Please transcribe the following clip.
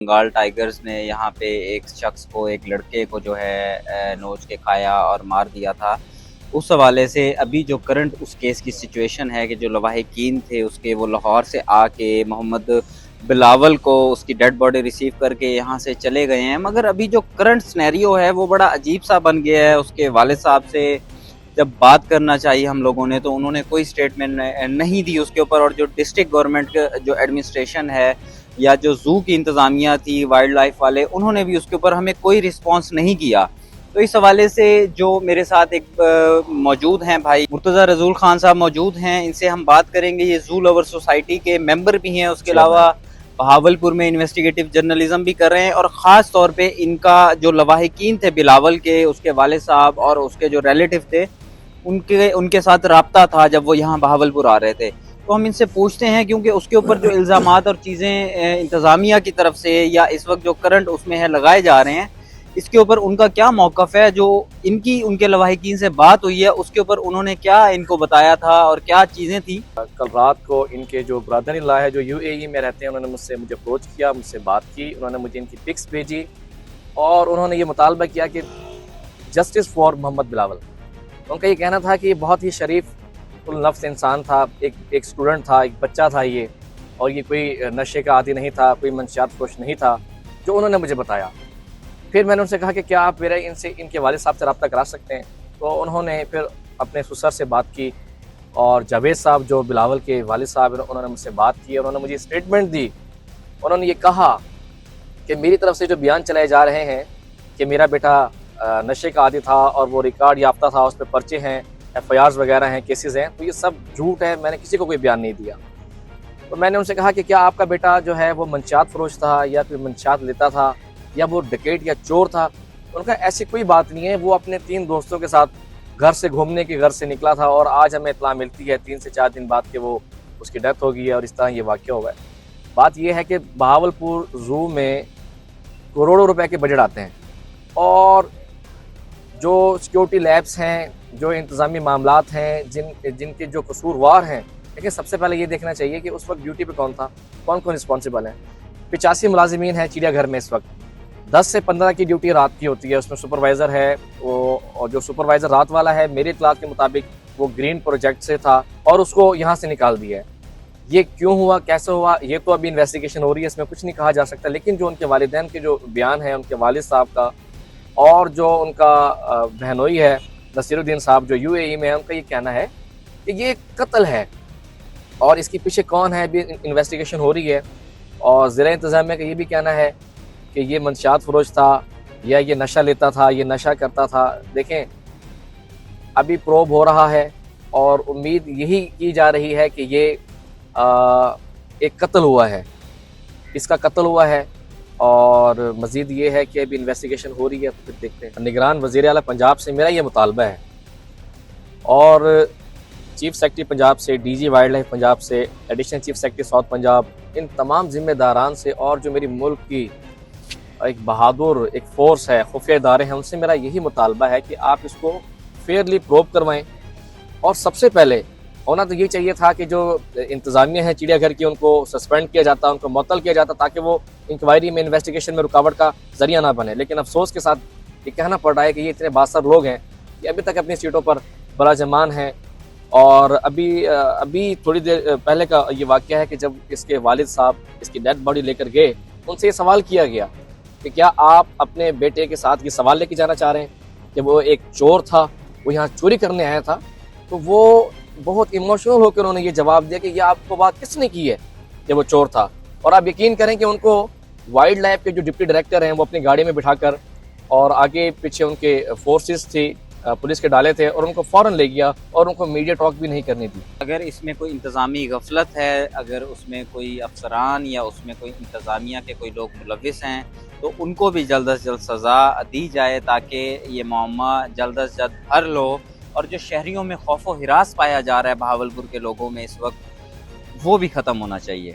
Bengal tigers نے یہاں پہ ایک شخص کو، ایک لڑکے کو جو ہے نوچ کے کھایا اور مار دیا تھا، اس حوالے سے ابھی جو کرنٹ اس کیس کی سچویشن ہے کہ جو لواحقین تھے اس کے، وہ لاہور سے آ کے محمد بلاول کو اس کی ڈیڈ باڈی ریسیو کر کے یہاں سے چلے گئے ہیں، مگر ابھی جو کرنٹ سنیریو ہے وہ بڑا عجیب سا بن گیا ہے۔ اس کے والد صاحب سے جب بات کرنا چاہیے ہم لوگوں نے تو انہوں نے کوئی سٹیٹمنٹ نہیں دی اس کے اوپر، اور جو ڈسٹرکٹ گورنمنٹ کا جو ایڈمنسٹریشن ہے یا جو زو کی انتظامیہ تھی، وائلڈ لائف والے، انہوں نے بھی اس کے اوپر ہمیں کوئی رسپانس نہیں کیا۔ تو اس حوالے سے جو میرے ساتھ ایک موجود ہیں بھائی مرتضی رسول خان صاحب موجود ہیں، ان سے ہم بات کریں گے۔ یہ زو لور سوسائٹی کے ممبر بھی ہیں، اس کے علاوہ بہاولپور میں انویسٹیگیٹو جرنلزم بھی کر رہے ہیں، اور خاص طور پہ ان کا جو لواحقین تھے بلاول کے، اس کے والد صاحب اور اس کے جو ریلیٹو تھے، ان کے ساتھ رابطہ تھا جب وہ یہاں بہاولپور آ رہے تھے۔ تو ہم ان سے پوچھتے ہیں، کیونکہ اس کے اوپر جو الزامات اور چیزیں انتظامیہ کی طرف سے یا اس وقت جو کرنٹ اس میں ہے لگائے جا رہے ہیں، اس کے اوپر ان کا کیا موقف ہے، جو ان کے لواحقین سے بات ہوئی ہے اس کے اوپر انہوں نے کیا ان کو بتایا تھا اور کیا چیزیں تھیں۔ کل رات کو ان کے جو برادر ان لا ہے جو UAE میں رہتے ہیں، انہوں نے مجھے اپروچ کیا، مجھ سے بات کی، انہوں نے مجھے ان کی پکس بھیجی اور انہوں نے یہ مطالبہ کیا کہ جسٹس فار محمد بلاول۔ ان کا یہ کہنا تھا کہ یہ بہت ہی شریف النفس انسان تھا، ایک اسٹوڈنٹ تھا، ایک بچہ تھا یہ، اور یہ کوئی نشے کا عادی نہیں تھا، کوئی منشیات فروش نہیں تھا، جو انہوں نے مجھے بتایا۔ پھر میں نے ان سے کہا کہ کیا آپ میرا ان کے والد صاحب سے رابطہ کرا سکتے ہیں؟ تو انہوں نے پھر اپنے سسر سے بات کی، اور جاوید صاحب جو بلاول کے والد صاحب ہیں، انہوں نے مجھ سے بات کی، انہوں نے مجھے اسٹیٹمنٹ دی۔ انہوں نے یہ کہا کہ میری طرف سے جو بیان چلائے جا رہے ہیں کہ میرا بیٹا نشے کا عادی تھا اور وہ ریکارڈ یافتہ تھا، اس پہ پرچے ہیں، FIRs وغیرہ ہیں، کیسز ہیں، تو یہ سب جھوٹ ہے، میں نے کسی کو کوئی بیان نہیں دیا۔ تو میں نے ان سے کہا کہ کیا آپ کا بیٹا جو ہے وہ منشیات فروش تھا یا کوئی منشیات لیتا تھا یا وہ ڈکیٹ یا چور تھا؟ ان کا ایسی کوئی بات نہیں ہے، وہ اپنے 3 دوستوں کے ساتھ گھر سے گھومنے کے گھر سے نکلا تھا، اور آج ہمیں اطلاع ملتی ہے 3 سے 4 دن بعد کہ وہ اس کی ڈیتھ ہو گئی ہے، اور اس طرح یہ واقعہ ہوا ہے۔ بات یہ ہے کہ بہاولپور زو میں کروڑوں روپے کے بجٹ آتے ہیں، اور جو سیکیورٹی لیبس ہیں، جو انتظامی معاملات ہیں، جن کے جو قصوروار ہیں، لیکن سب سے پہلے یہ دیکھنا چاہیے کہ اس وقت ڈیوٹی پہ کون تھا، کون رسپانسبل ہے۔ 85 ملازمین ہیں چڑیا گھر میں اس وقت، 10 سے 15 کی ڈیوٹی رات کی ہوتی ہے، اس میں سپروائزر ہے، اور جو سپروائزر رات والا ہے میرے اطلاعات کے مطابق وہ گرین پروجیکٹ سے تھا اور اس کو یہاں سے نکال دیا ہے۔ یہ کیوں ہوا، کیسے ہوا، یہ تو ابھی انویسٹیگیشن ہو رہی ہے، اس میں کچھ نہیں کہا جا سکتا، لیکن جو ان کے والدین کے جو بیان ہیں، ان کے والد صاحب کا اور جو ان کا بہنوئی ہے نصیر الدین صاحب جو UAE میں ہے، ان کا یہ کہنا ہے کہ یہ قتل ہے، اور اس کے پیچھے کون ہے ابھی انویسٹیگیشن ہو رہی ہے۔ اور ضلع انتظامیہ کا یہ بھی کہنا ہے کہ یہ منشیات فروش تھا یا یہ نشہ لیتا تھا، یہ نشہ کرتا تھا۔ دیکھیں ابھی پروب ہو رہا ہے، اور امید یہی کی جا رہی ہے کہ یہ ایک قتل ہوا ہے، اس کا قتل ہوا ہے، اور مزید یہ ہے کہ ابھی انویسٹیگیشن ہو رہی ہے، تو پھر دیکھتے ہیں۔ نگران وزیر اعلیٰ پنجاب سے میرا یہ مطالبہ ہے، اور چیف سیکرٹری پنجاب سے، DG وائلڈ لائف پنجاب سے، additional chief secretary south Punjab, ان تمام ذمہ داران سے، اور جو میری ملک کی ایک بہادر ایک فورس ہے، خفیہ ادارے ہیں، ان سے میرا یہی مطالبہ ہے کہ آپ اس کو فیئرلی پروب کروائیں۔ اور سب سے پہلے ہونا تو یہ چاہیے تھا کہ جو انتظامیہ ہے چڑیا گھر کی، ان کو سسپینڈ کیا جاتا، ان کو معطل کیا جاتا، تاکہ وہ انکوائری میں، انویسٹیگیشن میں رکاوٹ کا ذریعہ نہ بنے۔ لیکن افسوس کے ساتھ یہ کہنا پڑ رہا ہے کہ یہ اتنے باثر لوگ ہیں کہ ابھی تک اپنی سیٹوں پر براجمان ہیں۔ اور ابھی تھوڑی دیر پہلے کا یہ واقعہ ہے کہ جب اس کے والد صاحب اس کی ڈیڈ باڈی لے کر گئے، ان سے یہ سوال کیا گیا کہ کیا آپ اپنے بیٹے کے ساتھ یہ سوال لے کے جانا چاہ رہے ہیں کہ وہ ایک چور تھا، وہ یہاں چوری کرنے آیا تھا؟ تو وہ بہت ایموشنل ہو کے انہوں نے یہ جواب دیا کہ یہ آپ کو بات کس نے کی ہے کہ وہ چور تھا۔ اور آپ یقین کریں کہ ان کو وائلڈ لائف کے جو ڈپٹی ڈائریکٹر ہیں، وہ اپنی گاڑی میں بٹھا کر، اور آگے پیچھے ان کے فورسز تھی، پولیس کے ڈالے تھے، اور ان کو فوراً لے گیا اور ان کو میڈیا ٹاک بھی نہیں کرنی تھی۔ اگر اس میں کوئی انتظامی غفلت ہے، اگر اس میں کوئی افسران یا اس میں کوئی انتظامیہ کے کوئی لوگ ملوث ہیں، تو ان کو بھی جلد از جلد سزا دی جائے، تاکہ یہ معمہ جلد از جلد حل ہو، اور جو شہریوں میں خوف و ہراس پایا جا رہا ہے بہاولپور کے لوگوں میں اس وقت، وہ بھی ختم ہونا چاہیے۔